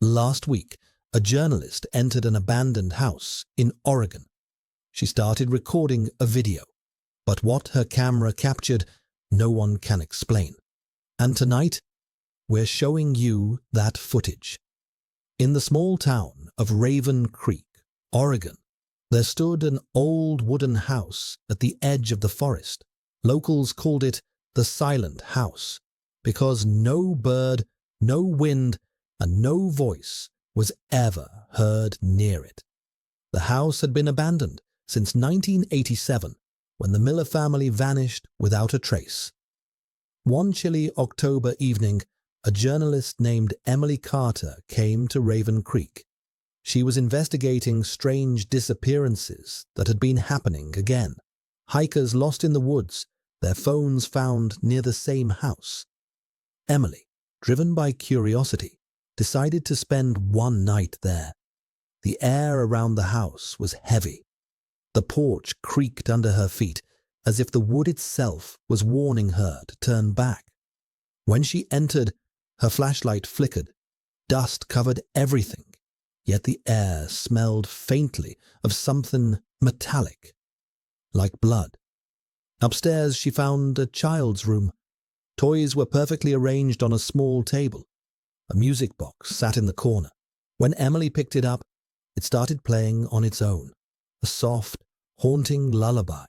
Last week, a journalist entered an abandoned house in Oregon. She started recording a video, but what her camera captured, no one can explain. And tonight, we're showing you that footage. In the small town of Raven Creek, Oregon, there stood an old wooden house at the edge of the forest. Locals called it the Silent House because no bird, no wind, and no voice was ever heard near it. The house had been abandoned since 1987, when the Miller family vanished without a trace. One chilly October evening, a journalist named Emily Carter came to Raven Creek. She was investigating strange disappearances that had been happening again. Hikers lost in the woods, their phones found near the same house. Emily, driven by curiosity, decided to spend one night there. The air around the house was heavy. The porch creaked under her feet, as if the wood itself was warning her to turn back. When she entered, her flashlight flickered. Dust covered everything, yet the air smelled faintly of something metallic, like blood. Upstairs she found a child's room. Toys were perfectly arranged on a small table. A music box sat in the corner. When Emily picked it up, it started playing on its own, a soft, haunting lullaby.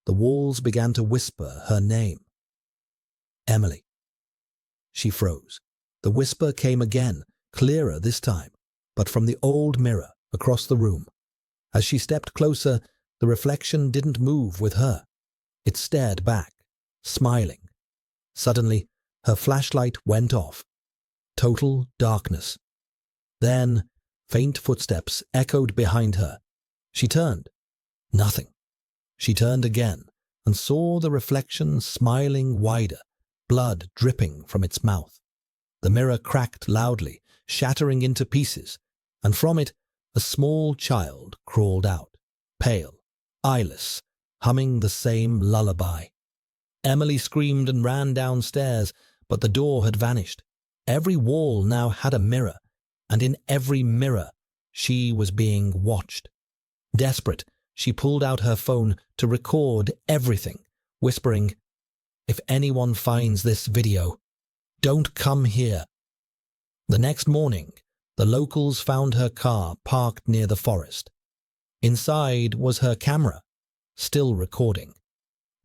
The walls began to whisper her name. Emily. She froze. The whisper came again, clearer this time, but from the old mirror across the room. As she stepped closer, the reflection didn't move with her. It stared back, smiling. Suddenly, her flashlight went off. Total darkness. Then, faint footsteps echoed behind her. She turned. Nothing. She turned again and saw the reflection smiling wider, blood dripping from its mouth. The mirror cracked loudly, shattering into pieces, and from it a small child crawled out, pale, eyeless, humming the same lullaby. Emily screamed and ran downstairs, but the door had vanished. Every wall now had a mirror, and in every mirror she was being watched. Desperate, she pulled out her phone to record everything, whispering, "If anyone finds this video, don't come here." The next morning, the locals found her car parked near the forest. Inside was her camera, still recording.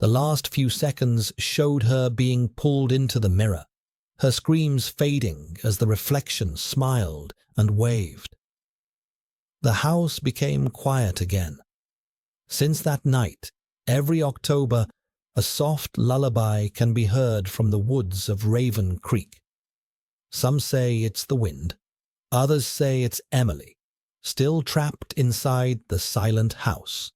The last few seconds showed her being pulled into the mirror, her screams fading as the reflection smiled and waved. The house became quiet again. Since that night, every October, a soft lullaby can be heard from the woods of Raven Creek. Some say it's the wind. Others say it's Emily, still trapped inside the silent house.